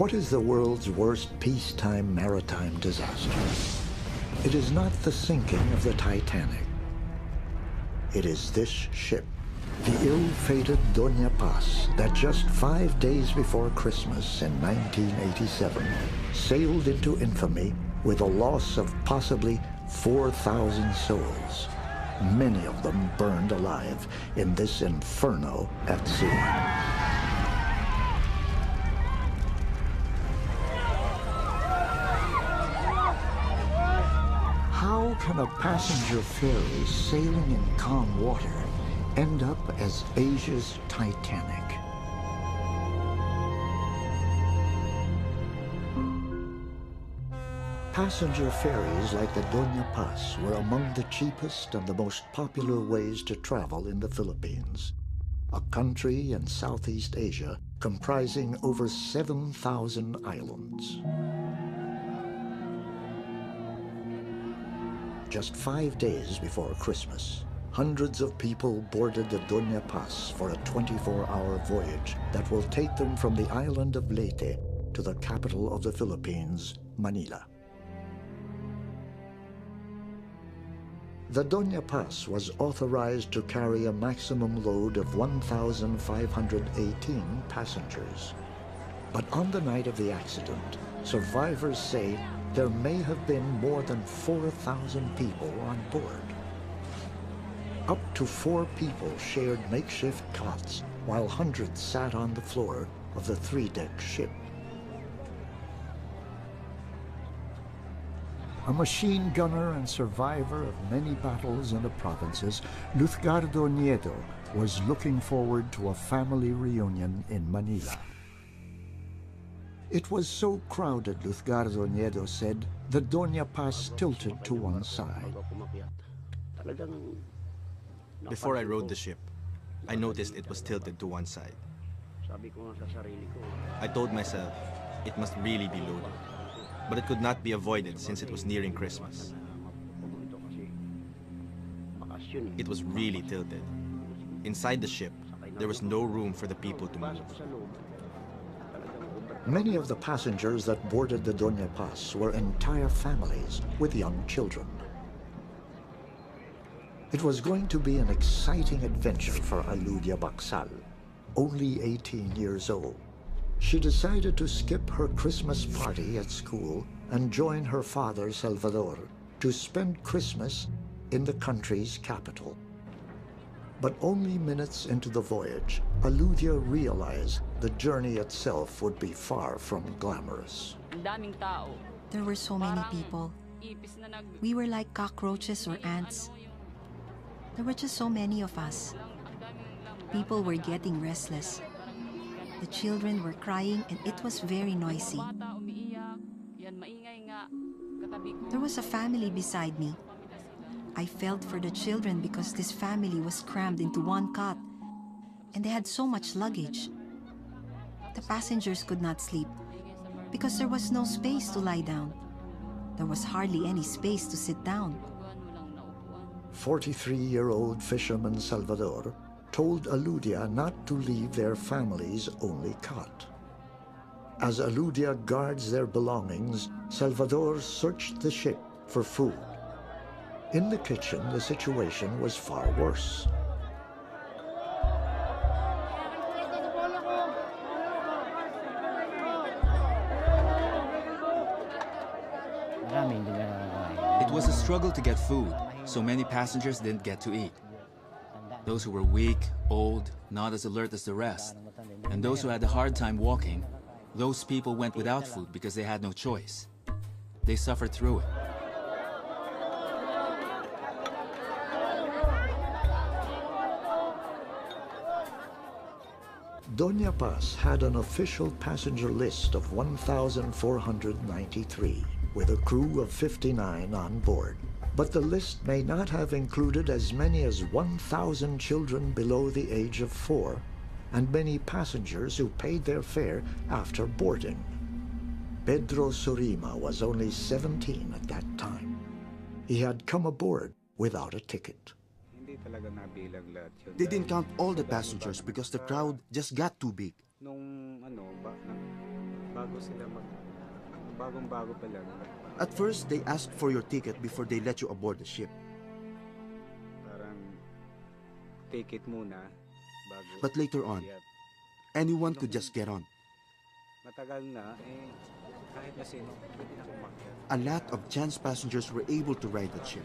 What is the world's worst peacetime maritime disaster? It is not the sinking of the Titanic. It is this ship, the ill-fated Doña Paz, that just 5 days before Christmas in 1987 sailed into infamy with a loss of possibly 4,000 souls, many of them burned alive in this inferno at sea. How can a passenger ferry sailing in calm water end up as Asia's Titanic? Passenger ferries like the Doña Paz were among the cheapest and the most popular ways to travel in the Philippines, a country in Southeast Asia comprising over 7,000 islands. Just 5 days before Christmas, hundreds of people boarded the Doña Paz for a 24-hour voyage that will take them from the island of Leyte to the capital of the Philippines, Manila. The Doña Paz was authorized to carry a maximum load of 1,518 passengers. But on the night of the accident, survivors say there may have been more than 4,000 people on board. Up to 4 people shared makeshift cots, while hundreds sat on the floor of the 3-deck ship. A machine gunner and survivor of many battles in the provinces, Luzgardo Nieto was looking forward to a family reunion in Manila. It was so crowded, Luzgardo Nieto said, the Doña Paz tilted to one side. Before I rode the ship, I noticed it was tilted to one side. I told myself it must really be loaded, but it could not be avoided since it was nearing Christmas. It was really tilted. Inside the ship, there was no room for the people to move. Many of the passengers that boarded the Doña Paz were entire families with young children. It was going to be an exciting adventure for Aludia Baksal, only 18 years old. She decided to skip her Christmas party at school and join her father, Salvador, to spend Christmas in the country's capital. But only minutes into the voyage, Aludia realized the journey itself would be far from glamorous. There were so many people. We were like cockroaches or ants. There were just so many of us. People were getting restless. The children were crying and it was very noisy. There was a family beside me. I felt for the children because this family was crammed into one cot and they had so much luggage. The passengers could not sleep because there was no space to lie down. There was hardly any space to sit down. 43-year-old fisherman Salvador told Aludia not to leave their family's only cot. As Aludia guards their belongings, Salvador searched the ship for food. In the kitchen, the situation was far worse. It was a struggle to get food, so many passengers didn't get to eat. Those who were weak, old, not as alert as the rest, and those who had a hard time walking, those people went without food because they had no choice. They suffered through it. Doña Paz had an official passenger list of 1,493, with a crew of 59 on board. But the list may not have included as many as 1,000 children below the age of 4, and many passengers who paid their fare after boarding. Pedro Surima was only 17 at that time. He had come aboard without a ticket. They didn't count all the passengers because the crowd just got too big. At first, they asked for your ticket before they let you aboard the ship. But later on, anyone could just get on. A lot of chance passengers were able to ride the ship.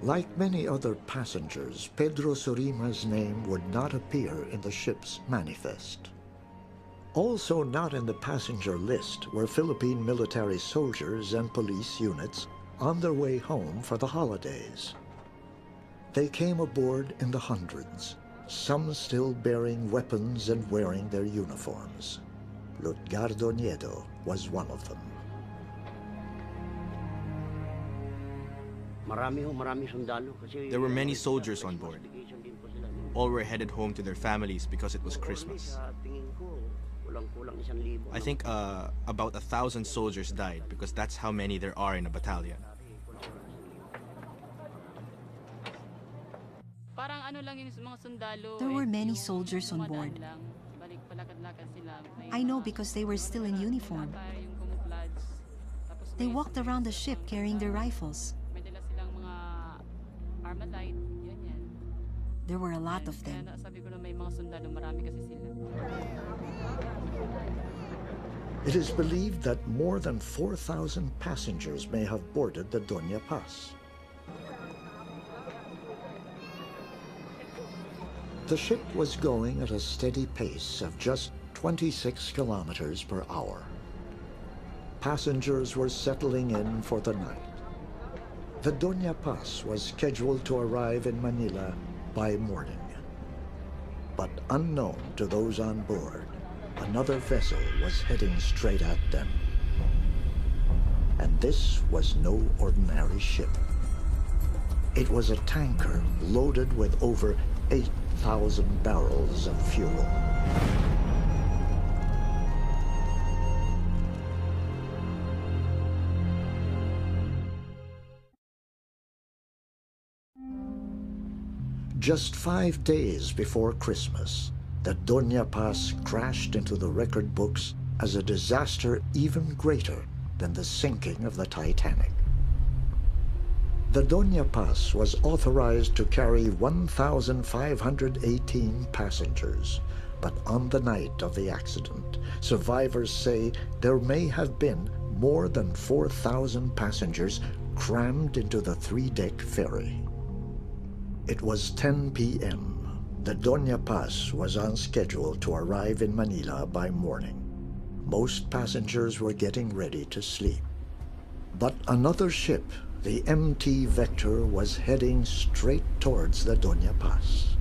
Like many other passengers, Pedro Surima's name would not appear in the ship's manifest. Also not in the passenger list were Philippine military soldiers and police units on their way home for the holidays. They came aboard in the hundreds, some still bearing weapons and wearing their uniforms. Lutgardo Nieto was one of them. There were many soldiers on board. All were headed home to their families because it was Christmas. I think about 1,000 soldiers died because that's how many there are in a battalion. There were many soldiers on board. I know because they were still in uniform. They walked around the ship carrying their rifles. There were a lot of them. It is believed that more than 4,000 passengers may have boarded the Doña Paz. The ship was going at a steady pace of just 26 kilometers per hour. Passengers were settling in for the night. The Doña Paz was scheduled to arrive in Manila by morning. But unknown to those on board, another vessel was heading straight at them. And this was no ordinary ship. It was a tanker loaded with over 8,000 barrels of fuel. Just 5 days before Christmas, the Doña Paz crashed into the record books as a disaster even greater than the sinking of the Titanic. The Doña Paz was authorized to carry 1,518 passengers, but on the night of the accident, survivors say there may have been more than 4,000 passengers crammed into the 3-deck ferry. It was 10 p.m. The Doña Paz was on schedule to arrive in Manila by morning. Most passengers were getting ready to sleep. But another ship, the MT Vector, was heading straight towards the Doña Paz.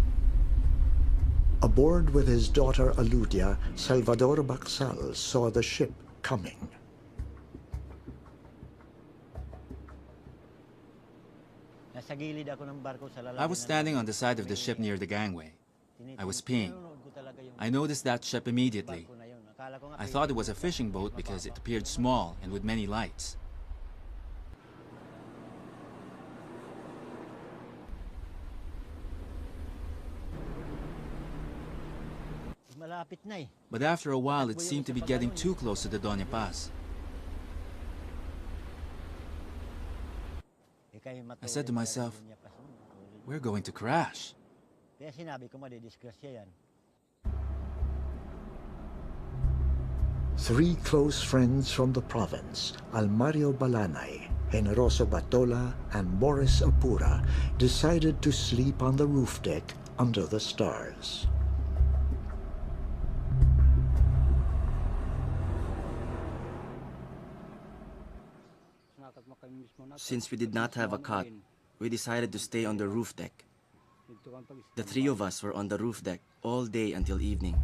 Aboard with his daughter Aludia, Salvador Baxal saw the ship coming. I was standing on the side of the ship near the gangway. I was peeing. I noticed that ship immediately. I thought it was a fishing boat because it appeared small and with many lights. But after a while, it seemed to be getting too close to the Doña Paz. I said to myself, we're going to crash. Three close friends from the province, Almario Balanay, Generoso Batola, and Morris Apura, decided to sleep on the roof deck under the stars. Since we did not have a cot, we decided to stay on the roof deck. The three of us were on the roof deck all day until evening.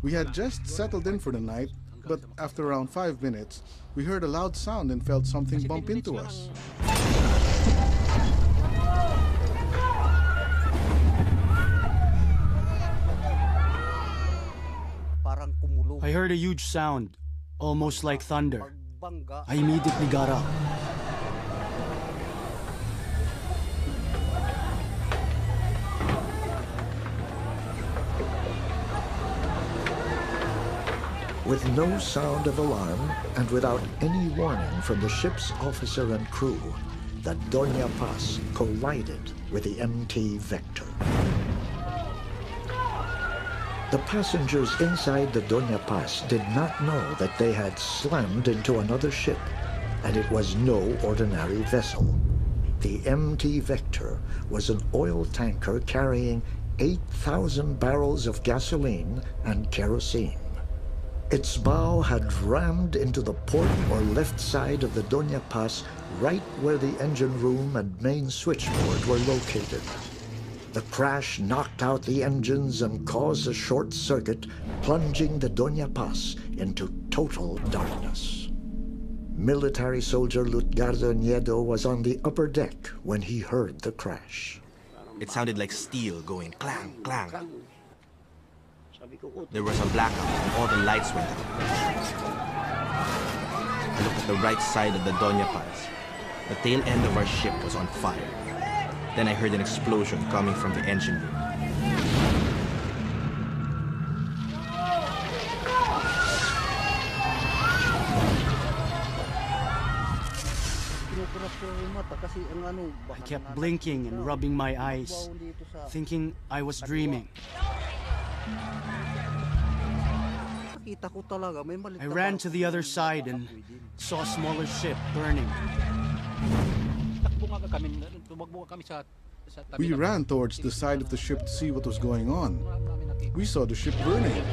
We had just settled in for the night, but after around 5 minutes, we heard a loud sound and felt something bump into us. I heard a huge sound, almost like thunder. I immediately got up. With no sound of alarm and without any warning from the ship's officer and crew, the Doña Paz collided with the MT Vector. The passengers inside the Doña Paz did not know that they had slammed into another ship, and it was no ordinary vessel. The MT Vector was an oil tanker carrying 8,000 barrels of gasoline and kerosene. Its bow had rammed into the port or left side of the Doña Paz, right where the engine room and main switchboard were located. The crash knocked out the engines and caused a short circuit, plunging the Doña Paz into total darkness. Military soldier Lutgardo Nieto was on the upper deck when he heard the crash. It sounded like steel going clang, clang. There was a blackout and all the lights went out. I looked at the right side of the Doña Paz. The tail end of our ship was on fire. Then I heard an explosion coming from the engine room. I kept blinking and rubbing my eyes, thinking I was dreaming. I ran to the other side and saw a smaller ship burning. We ran towards the side of the ship to see what was going on. We saw the ship burning.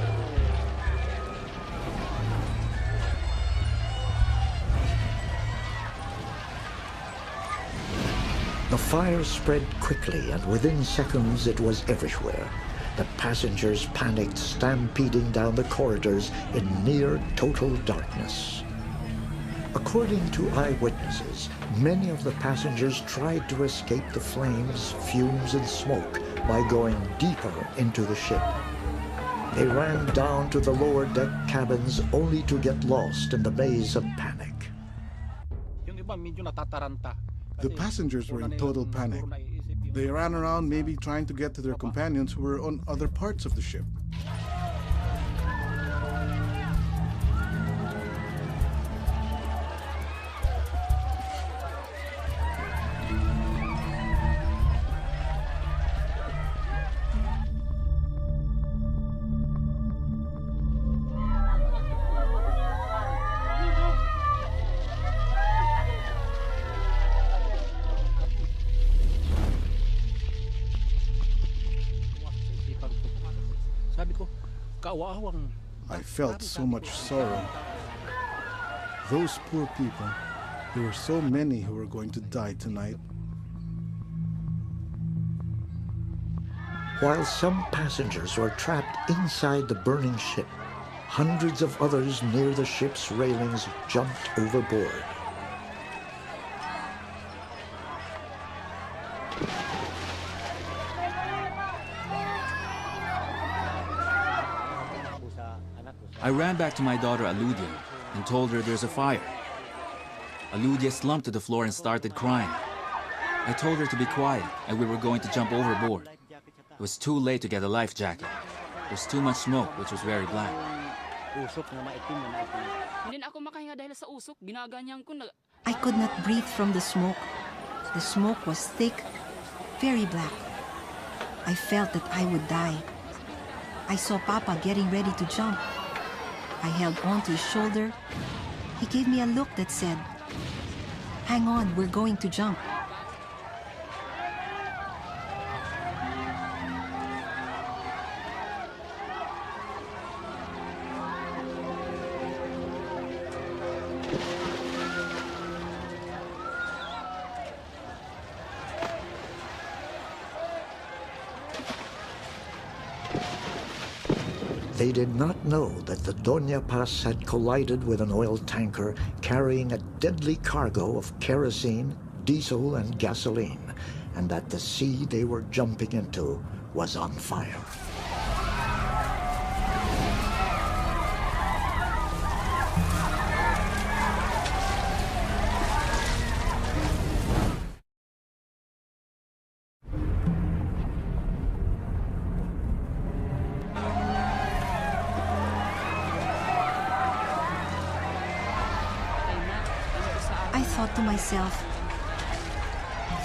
The fire spread quickly, and within seconds it was everywhere. The passengers panicked, stampeding down the corridors in near total darkness. According to eyewitnesses, many of the passengers tried to escape the flames, fumes, and smoke by going deeper into the ship. They ran down to the lower deck cabins only to get lost in the maze of panic. The passengers were in total panic. They ran around, maybe trying to get to their companions who were on other parts of the ship. I felt so much sorrow. Those poor people, there were so many who were going to die tonight. While some passengers were trapped inside the burning ship, hundreds of others near the ship's railings jumped overboard. I ran back to my daughter Aludia and told her there's a fire. Aludia slumped to the floor and started crying. I told her to be quiet and we were going to jump overboard. It was too late to get a life jacket. There was too much smoke, which was very black. I could not breathe from the smoke. The smoke was thick, very black. I felt that I would die. I saw Papa getting ready to jump. I held on to his shoulder. He gave me a look that said, "Hang on, we're going to jump." They did not know that the Doña Paz had collided with an oil tanker carrying a deadly cargo of kerosene, diesel, and gasoline, and that the sea they were jumping into was on fire. thought to myself,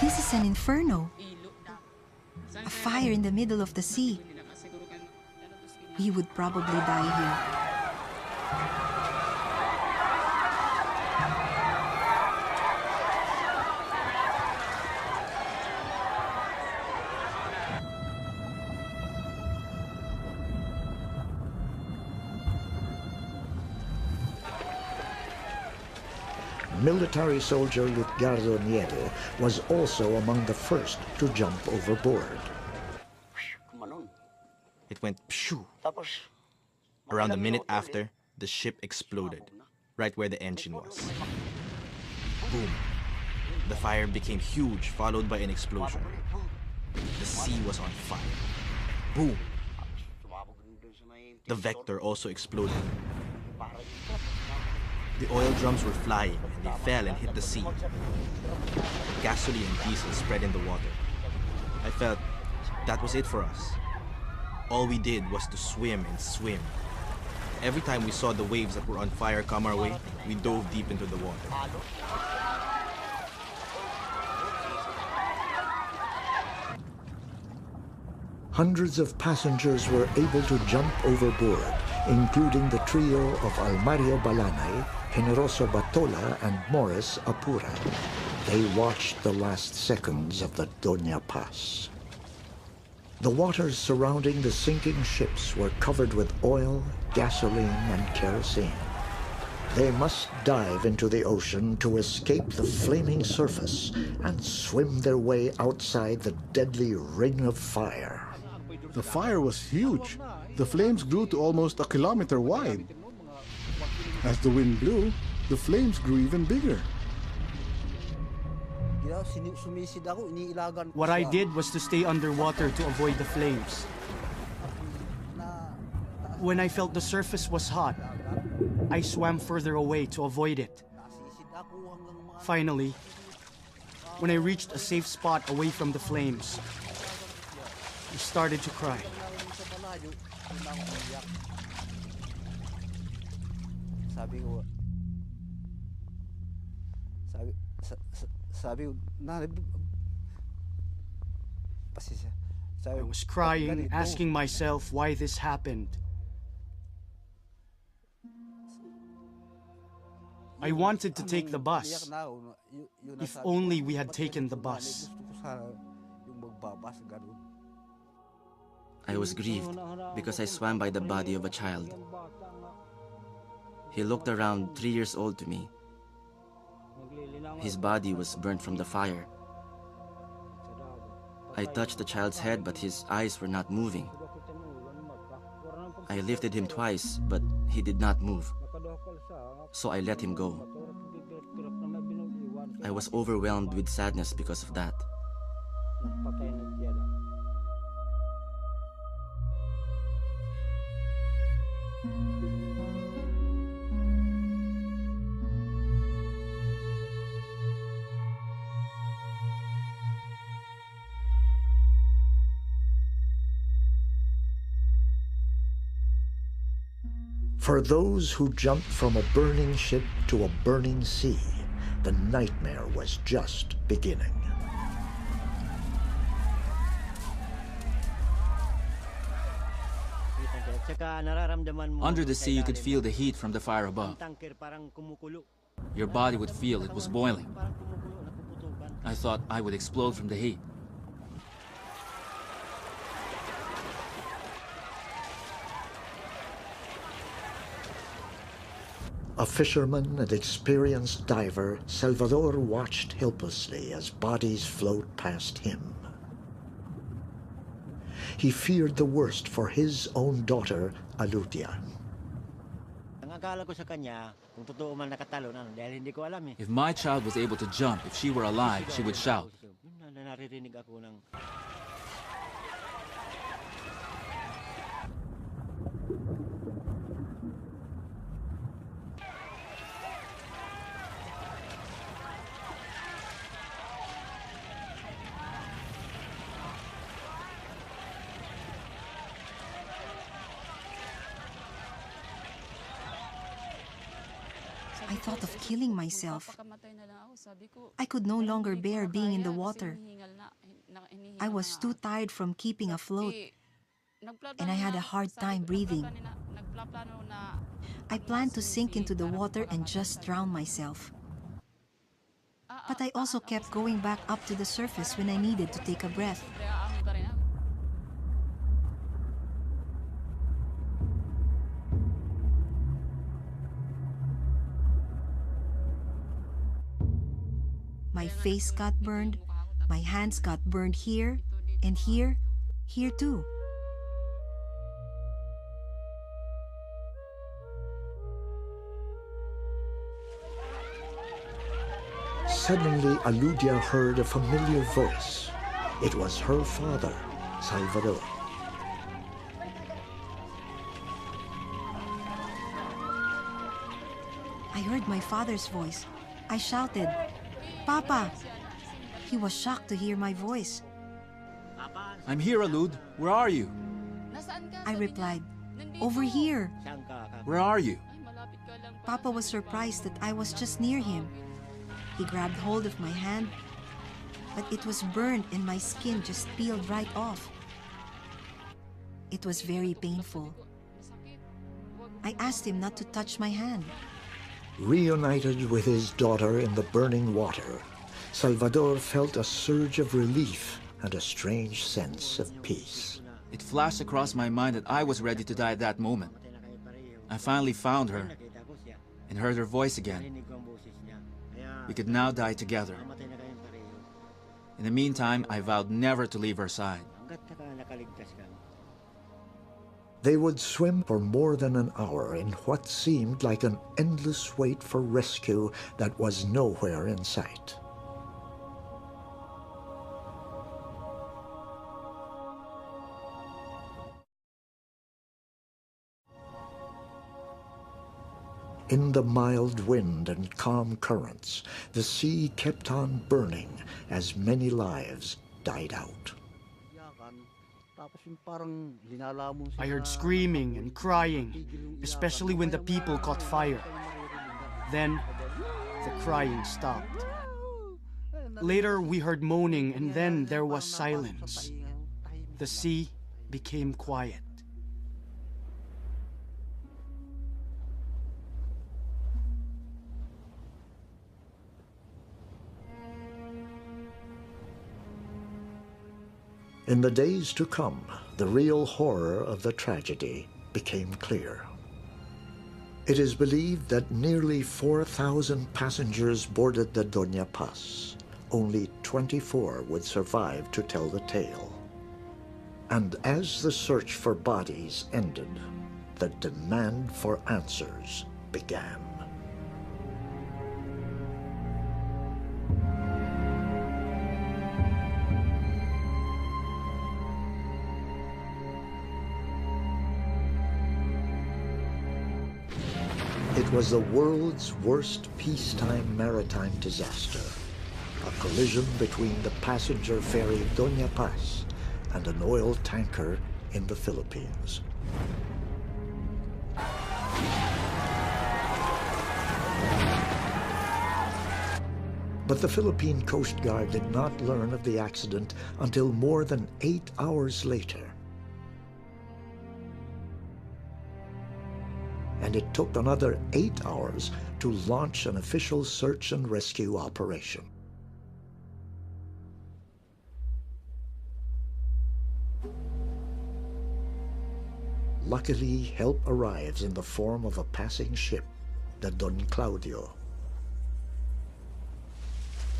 this is an inferno. A fire in the middle of the sea. We would probably die here. Military soldier Lutgardo Nieto was also among the first to jump overboard. It went pshoo. Around a minute after, the ship exploded, right where the engine was. Boom. The fire became huge, followed by an explosion. The sea was on fire. Boom. The Vector also exploded. The oil drums were flying, and they fell and hit the sea. Gasoline and diesel spread in the water. I felt that was it for us. All we did was to swim and swim. Every time we saw the waves that were on fire come our way, we dove deep into the water. Hundreds of passengers were able to jump overboard, including the trio of Almario Balanay, Generoso Batola, and Morris Apura. They watched the last seconds of the Doña Paz. The waters surrounding the sinking ships were covered with oil, gasoline, and kerosene. They must dive into the ocean to escape the flaming surface and swim their way outside the deadly ring of fire. The fire was huge. The flames grew to almost a kilometer wide. As the wind blew, the flames grew even bigger. What I did was to stay underwater to avoid the flames. When I felt the surface was hot, I swam further away to avoid it. Finally, when I reached a safe spot away from the flames, I started to cry. I was crying, asking myself why this happened. I wanted to take the bus. If only we had taken the bus. I was grieved because I swam by the body of a child. He looked around 3 years old to me. His body was burnt from the fire. I touched the child's head, but his eyes were not moving. I lifted him twice, but he did not move. So I let him go. I was overwhelmed with sadness because of that. For those who jumped from a burning ship to a burning sea, the nightmare was just beginning. Under the sea, you could feel the heat from the fire above. Your body would feel it was boiling. I thought I would explode from the heat. A fisherman and experienced diver, Salvador watched helplessly as bodies flowed past him. He feared the worst for his own daughter, Alutia. If my child was able to jump, if she were alive, she would shout. I thought of killing myself. I could no longer bear being in the water. I was too tired from keeping afloat, and I had a hard time breathing. I planned to sink into the water and just drown myself. But I also kept going back up to the surface when I needed to take a breath. My face got burned, my hands got burned here, and here too. Suddenly, Aludia heard a familiar voice. It was her father, Salvador. I heard my father's voice. I shouted, "Papa!" He was shocked to hear my voice. I'm here, Alud. Where are you? I replied, "Over here." Where are you? Papa was surprised that I was just near him. He grabbed hold of my hand, but it was burned and my skin just peeled right off. It was very painful. I asked him not to touch my hand. Reunited with his daughter in the burning water, Salvador felt a surge of relief and a strange sense of peace. It flashed across my mind that I was ready to die at that moment. I finally found her and heard her voice again. We could now die together. In the meantime, I vowed never to leave her side. They would swim for more than an hour in what seemed like an endless wait for rescue that was nowhere in sight. In the mild wind and calm currents, the sea kept on burning as many lives died out. I heard screaming and crying, especially when the people caught fire. Then, the crying stopped. Later, we heard moaning, and then there was silence. The sea became quiet. In the days to come, the real horror of the tragedy became clear. It is believed that nearly 4,000 passengers boarded the Doña Paz. Only 24 would survive to tell the tale. And as the search for bodies ended, the demand for answers began. It was the world's worst peacetime maritime disaster, a collision between the passenger ferry Doña Paz and an oil tanker in the Philippines. But the Philippine Coast Guard did not learn of the accident until more than 8 hours later. And it took another 8 hours to launch an official search and rescue operation. Luckily, help arrives in the form of a passing ship, the Don Claudio.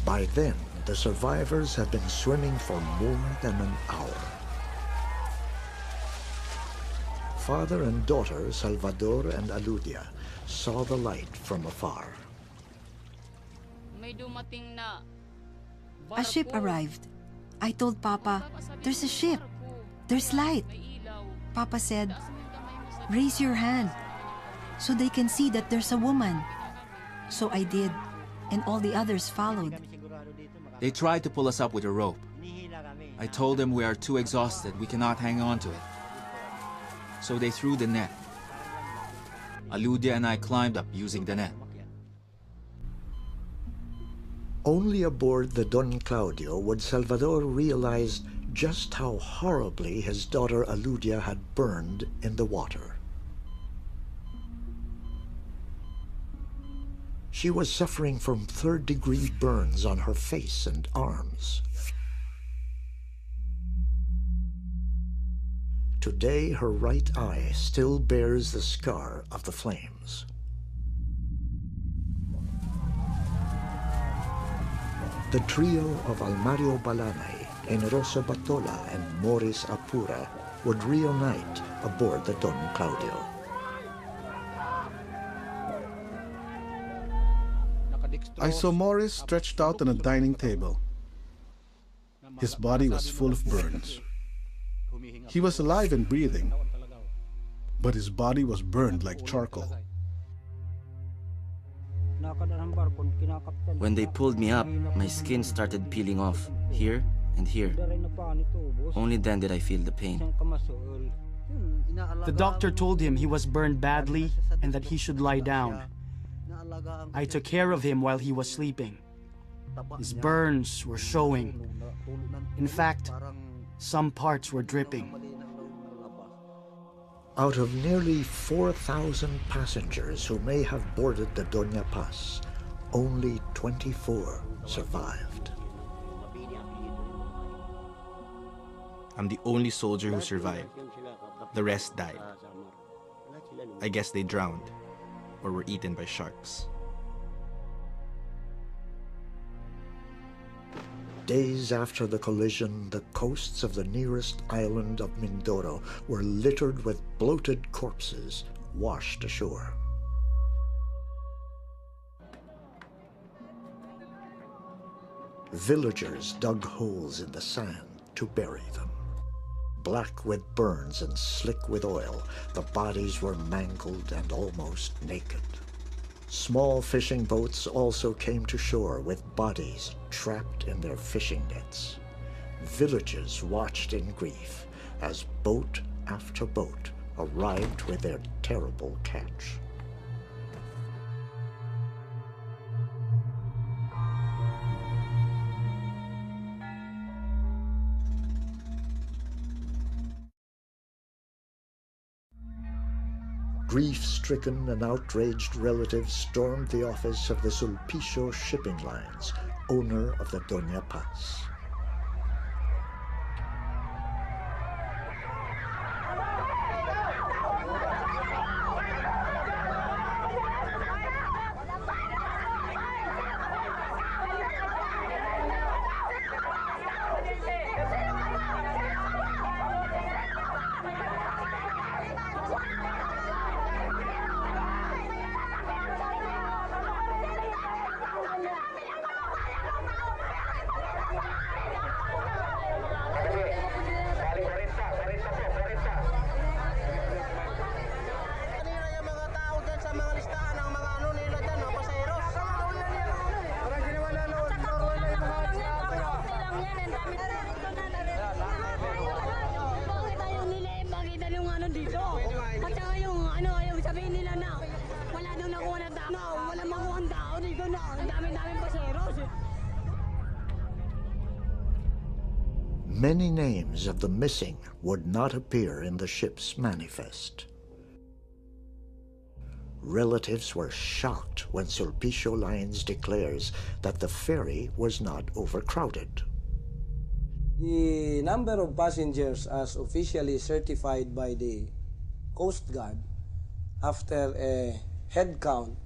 By then, the survivors had been swimming for more than an hour. Father and daughter, Salvador and Aludia, saw the light from afar. A ship arrived. I told Papa, "There's a ship. There's light." Papa said, "Raise your hand so they can see that there's a woman." So I did, and all the others followed. They tried to pull us up with a rope. I told them we are too exhausted, we cannot hang on to it. So they threw the net. Aludia and I climbed up using the net. Only aboard the Don Claudio would Salvador realize just how horribly his daughter Aludia had burned in the water. She was suffering from third-degree burns on her face and arms. Today, her right eye still bears the scar of the flames. The trio of Almario Balanay, Generoso Batola, and Morris Apura would reunite aboard the Don Claudio. I saw Morris stretched out on a dining table. His body was full of burns. He was alive and breathing, but his body was burned like charcoal. When they pulled me up, my skin started peeling off, here and here. Only then did I feel the pain. The doctor told him he was burned badly and that he should lie down. I took care of him while he was sleeping. His burns were showing. In fact, some parts were dripping. Out of nearly 4,000 passengers who may have boarded the Doña Paz, only 24 survived. I'm the only soldier who survived. The rest died. I guess they drowned or were eaten by sharks. Days after the collision, the coasts of the nearest island of Mindoro were littered with bloated corpses washed ashore. Villagers dug holes in the sand to bury them. Black with burns and slick with oil, the bodies were mangled and almost naked. Small fishing boats also came to shore with bodies trapped in their fishing nets. Villages watched in grief as boat after boat arrived with their terrible catch. Grief-stricken and outraged relatives stormed the office of the Sulpicio Shipping Lines, owner of the Doña Paz. Many names of the missing would not appear in the ship's manifest. Relatives were shocked when Sulpicio Lines declares that the ferry was not overcrowded. The number of passengers as officially certified by the Coast Guard after a head count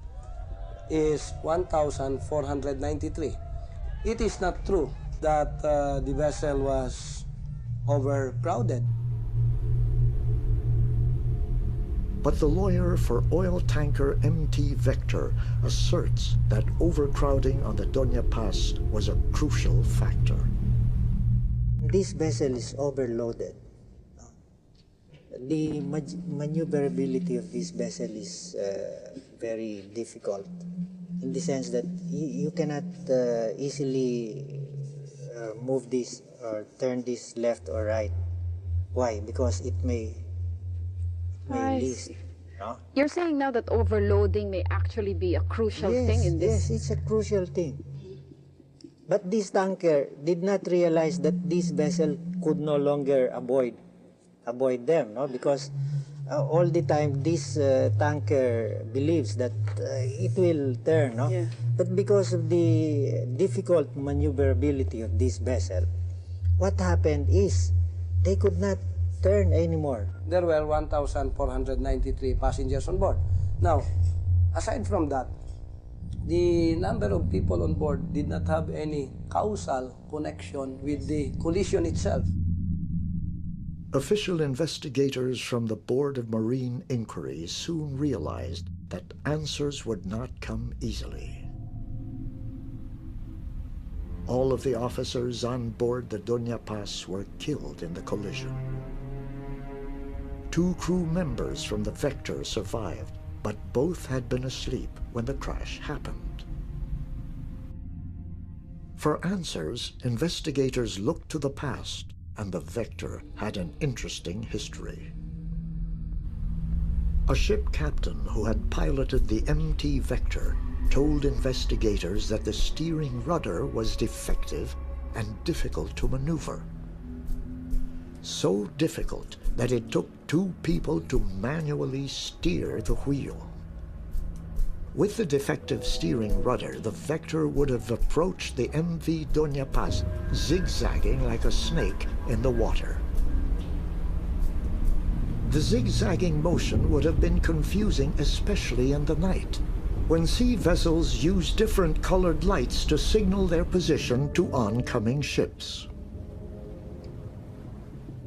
is 1,493. It is not true that the vessel was overcrowded. But the lawyer for oil tanker MT Vector asserts that overcrowding on the Doña Paz was a crucial factor. This vessel is overloaded. The maneuverability of this vessel is very difficult in the sense that you cannot easily move this or turn this left or right. Why? Because it may least. No? You're saying now that overloading may actually be a crucial thing in this? Yes, it's a crucial thing. But this tanker did not realize that this vessel could no longer avoid them, no? Because all the time this tanker believes that it will turn, no? Yeah. But because of the difficult maneuverability of this vessel, what happened is they could not turn anymore. There were 1,493 passengers on board. Now, aside from that, the number of people on board did not have any causal connection with the collision itself. Official investigators from the Board of Marine Inquiry soon realized that answers would not come easily. All of the officers on board the Doña Paz were killed in the collision. 2 crew members from the Vector survived, but both had been asleep when the crash happened. For answers, investigators looked to the past, and the Vector had an interesting history. A ship captain who had piloted the MT Vector told investigators that the steering rudder was defective and difficult to maneuver. So difficult that it took 2 people to manually steer the wheel. With the defective steering rudder, the Vector would have approached the MV Doña Paz, zigzagging like a snake in the water. The zigzagging motion would have been confusing, especially in the night, when sea vessels use different colored lights to signal their position to oncoming ships.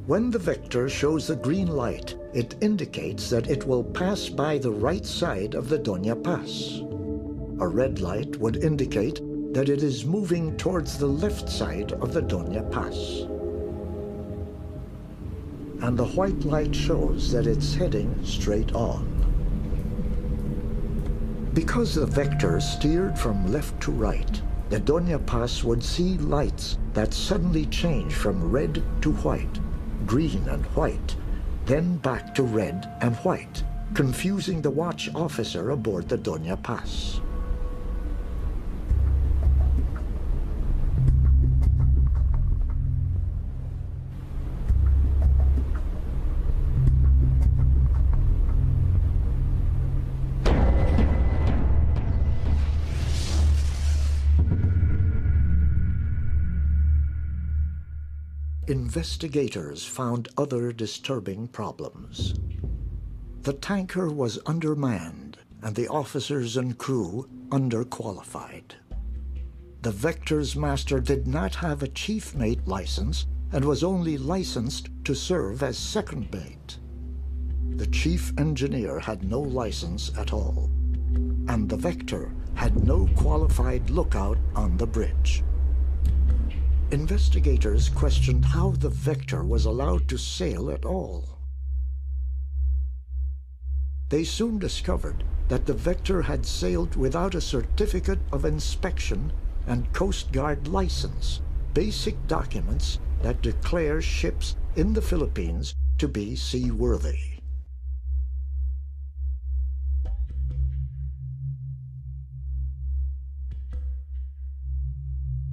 When the Vector shows the green light, it indicates that it will pass by the right side of the Doña Paz. A red light would indicate that it is moving towards the left side of the Doña Paz. And the white light shows that it's heading straight on. Because the Vector steered from left to right, the Doña Paz would see lights that suddenly change from red to white, green and white, then back to red and white, confusing the watch officer aboard the Doña Paz. Investigators found other disturbing problems. The tanker was undermanned and the officers and crew underqualified. The Vector's master did not have a chief mate license and was only licensed to serve as second mate. The chief engineer had no license at all, and the Vector had no qualified lookout on the bridge. Investigators questioned how the Vector was allowed to sail at all. They soon discovered that the Vector had sailed without a certificate of inspection and Coast Guard license, basic documents that declare ships in the Philippines to be seaworthy.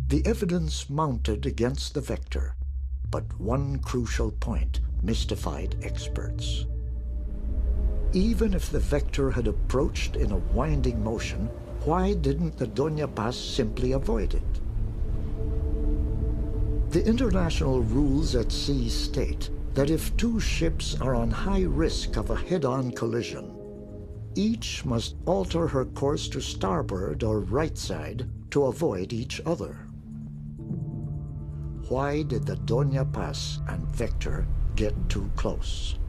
The evidence mounted against the Vector, but one crucial point mystified experts. Even if the Vector had approached in a winding motion, why didn't the Doña Paz simply avoid it? The international rules at sea state that if 2 ships are on high risk of a head-on collision, each must alter her course to starboard or right side to avoid each other. Why did the Doña Paz and Vector get too close?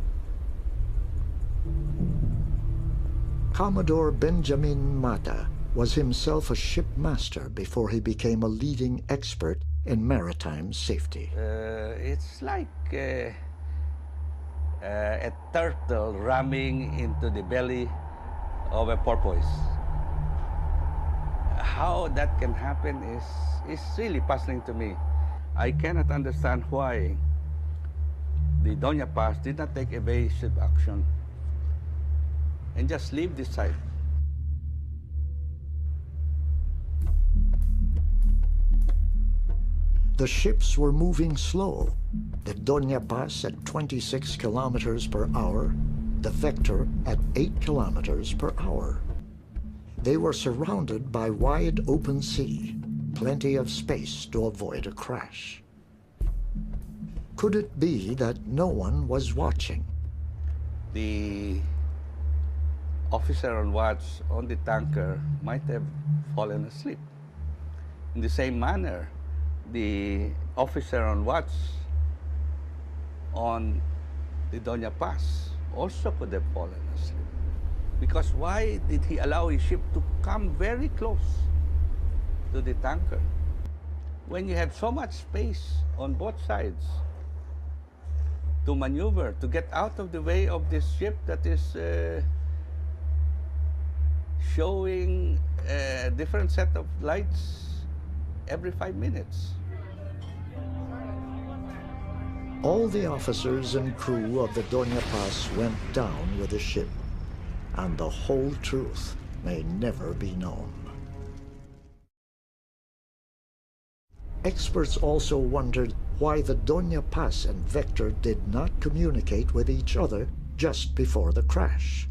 Commodore Benjamin Mata was himself a shipmaster before he became a leading expert in maritime safety. It's like a turtle ramming into the belly of a porpoise. How that can happen is really puzzling to me. I cannot understand why the Doña Paz did not take evasive action and just leave this site. The ships were moving slow, the Doña Paz at 26 kilometers per hour, the Vector at 8 kilometers per hour. They were surrounded by wide open sea, plenty of space to avoid a crash. Could it be that no one was watching? The officer on watch on the tanker might have fallen asleep. In the same manner, the officer on watch on the Doña Paz also could have fallen asleep. Because why did he allow his ship to come very close to the tanker? When you have so much space on both sides to maneuver, to get out of the way of this ship that is showing a different set of lights every 5 minutes. All the officers and crew of the Doña Paz went down with the ship, and the whole truth may never be known. Experts also wondered why the Doña Paz and Vector did not communicate with each other just before the crash.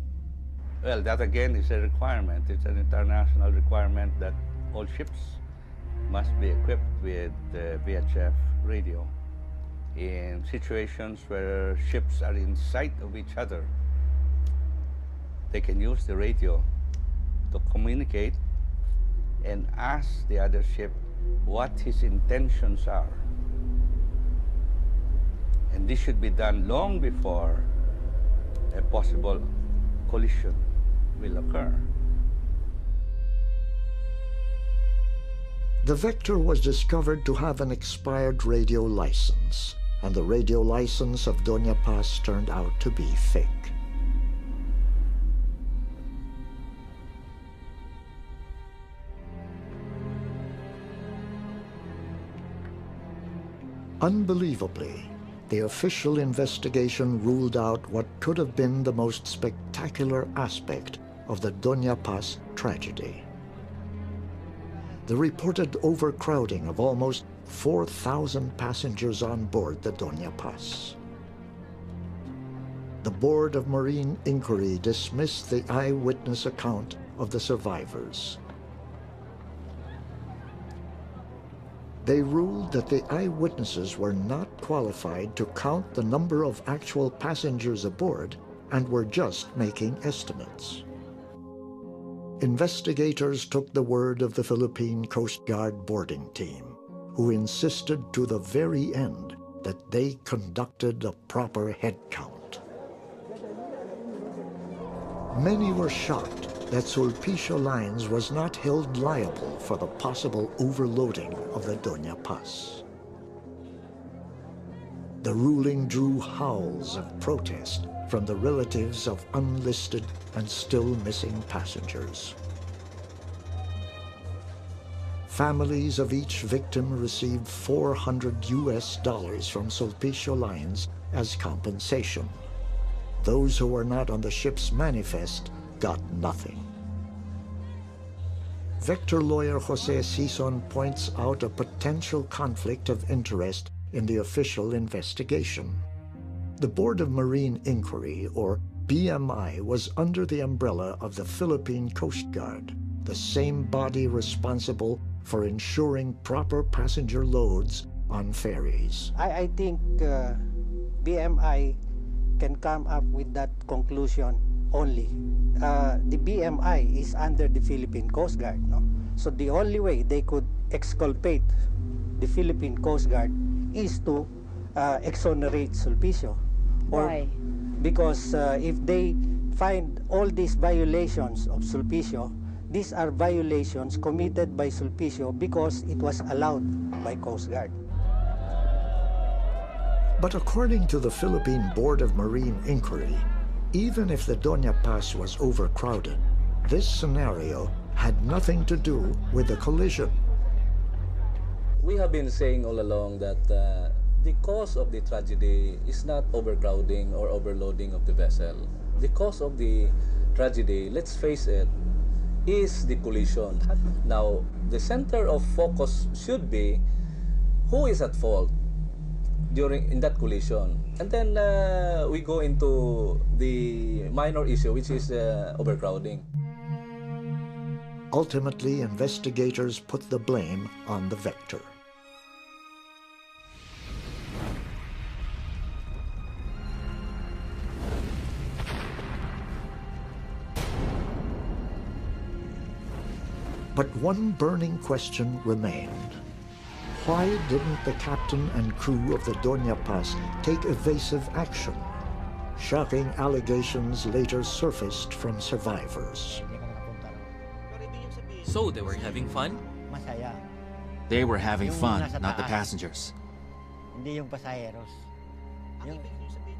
Well, that again is a requirement. It's an international requirement that all ships must be equipped with VHF radio. In situations where ships are in sight of each other, they can use the radio to communicate and ask the other ship what his intentions are. And this should be done long before a possible collision will occur. The Vector was discovered to have an expired radio license, and the radio license of Doña Paz turned out to be fake. Unbelievably, the official investigation ruled out what could have been the most spectacular aspect of the Doña Paz tragedy. The reported overcrowding of almost 4,000 passengers on board the Doña Paz. The Board of Marine Inquiry dismissed the eyewitness account of the survivors. They ruled that the eyewitnesses were not qualified to count the number of actual passengers aboard and were just making estimates. Investigators took the word of the Philippine Coast Guard boarding team, who insisted to the very end that they conducted a proper head count. Many were shocked that Sulpicio Lines was not held liable for the possible overloading of the Doña Paz. The ruling drew howls of protest from the relatives of unlisted and still missing passengers. Families of each victim received $400 from Sulpicio Lines as compensation. Those who were not on the ship's manifest got nothing. Vector lawyer Jose Sison points out a potential conflict of interest in the official investigation. The Board of Marine Inquiry, or BMI, was under the umbrella of the Philippine Coast Guard, the same body responsible for ensuring proper passenger loads on ferries. I think BMI can come up with that conclusion only. The BMI is under the Philippine Coast Guard, no? So the only way they could exculpate the Philippine Coast Guard is to exonerate Sulpicio. Why? Because if they find all these violations of Sulpicio, these are violations committed by Sulpicio because it was allowed by Coast Guard. But according to the Philippine Board of Marine Inquiry, even if the Doña Paz was overcrowded, this scenario had nothing to do with the collision. We have been saying all along that the cause of the tragedy is not overcrowding or overloading of the vessel. The cause of the tragedy, let's face it, is the collision. Now, the center of focus should be who is at fault in that collision? And then we go into the minor issue, which is overcrowding. Ultimately, investigators put the blame on the vector. But one burning question remained. Why didn't the captain and crew of the Doña Paz take evasive action? Shocking allegations later surfaced from survivors. So they were having fun? They were having fun, not the passengers.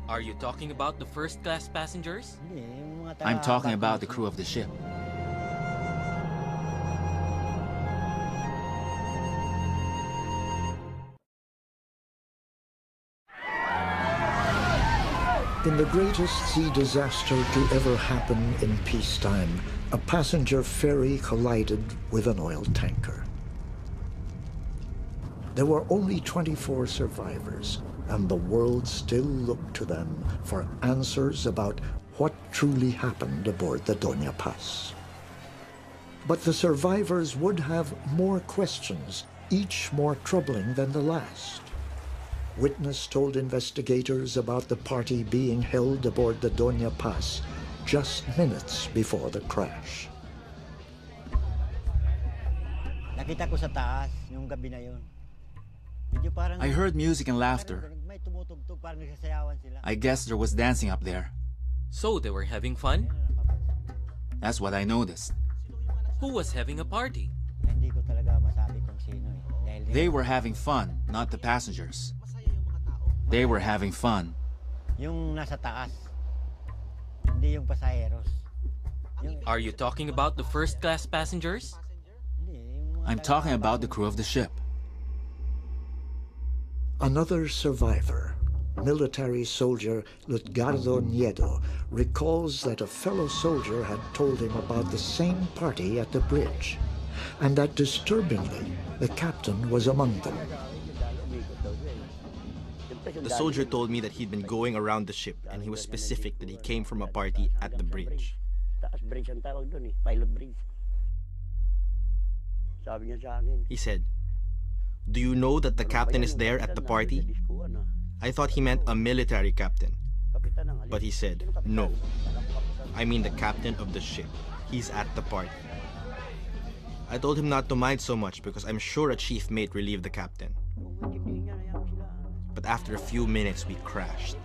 Are you talking about the first-class passengers? I'm talking about the crew of the ship. In the greatest sea disaster to ever happen in peacetime, a passenger ferry collided with an oil tanker. There were only 24 survivors, and the world still looked to them for answers about what truly happened aboard the Doña Paz. But the survivors would have more questions, each more troubling than the last. Witness told investigators about the party being held aboard the Doña Paz just minutes before the crash. Nakita ko sa taas yung gabi na yun. I heard music and laughter. I guess there was dancing up there. So they were having fun? That's what I noticed. Who was having a party? They were having fun, not the passengers. They were having fun. Yung nasa taas, hindi yung pasaheros. Are you talking about the first-class passengers? I'm talking about the crew of the ship. Another survivor, military soldier Lutgardo Nieto, recalls that a fellow soldier had told him about the same party at the bridge, and that disturbingly, the captain was among them. The soldier told me that he'd been going around the ship, and he was specific that he came from a party at the bridge. He said, "Do you know that the captain is there at the party?" I thought he meant a military captain. But he said, "No, I mean the captain of the ship. He's at the party." I told him not to mind so much because I'm sure a chief mate relieved the captain. But after a few minutes, we crashed.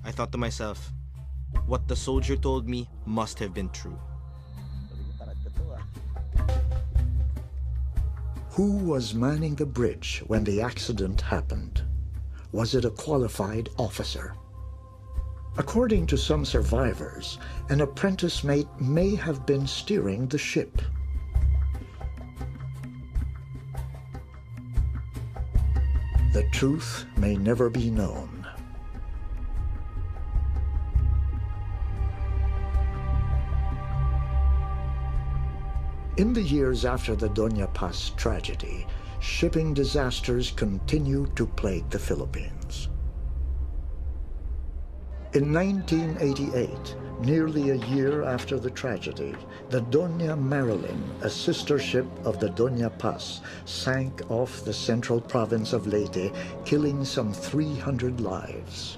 I thought to myself, what the soldier told me must have been true. Who was manning the bridge when the accident happened? Was it a qualified officer? According to some survivors, an apprentice mate may have been steering the ship. The truth may never be known. In the years after the Doña Paz tragedy, shipping disasters continued to plague the Philippines. In 1988, nearly a year after the tragedy, the Doña Marilyn, a sister ship of the Doña Paz, sank off the central province of Leyte, killing some 300 lives.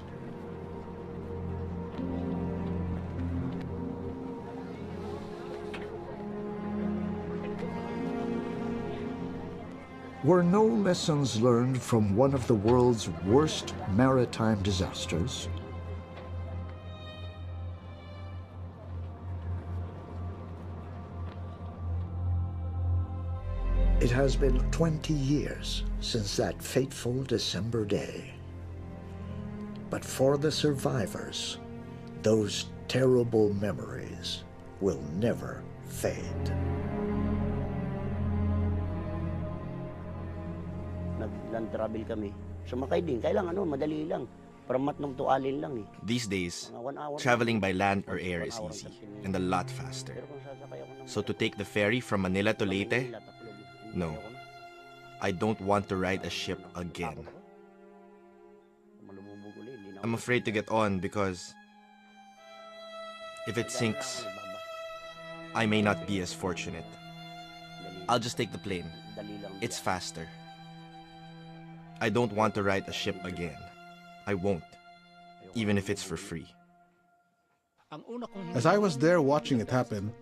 Were no lessons learned from one of the world's worst maritime disasters? It has been 20 years since that fateful December day. But for the survivors, those terrible memories will never fade. Nag-land travel kami. Sumakay din. Kailangan madali lang. From Matnong to Alin lang eh. These days, traveling by land or air is easy and a lot faster. So to take the ferry from Manila to Leyte, No. I don't want to ride a ship again. I'm afraid to get on because if it sinks, I may not be as fortunate. I'll just take the plane. It's faster. I don't want to ride a ship again. I won't, even if it's for free. As I was there watching it happen,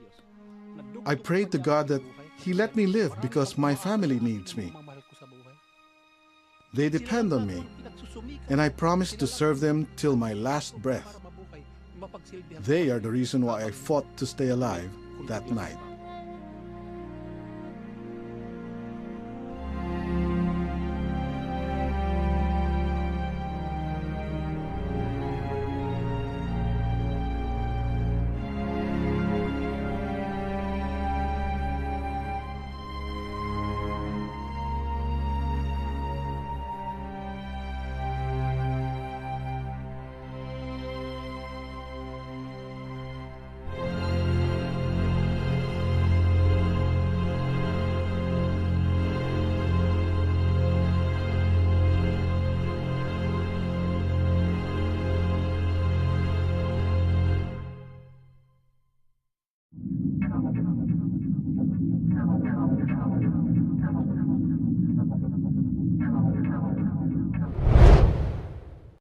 I prayed to God that He let me live because my family needs me. They depend on me, and I promised to serve them till my last breath. They are the reason why I fought to stay alive that night.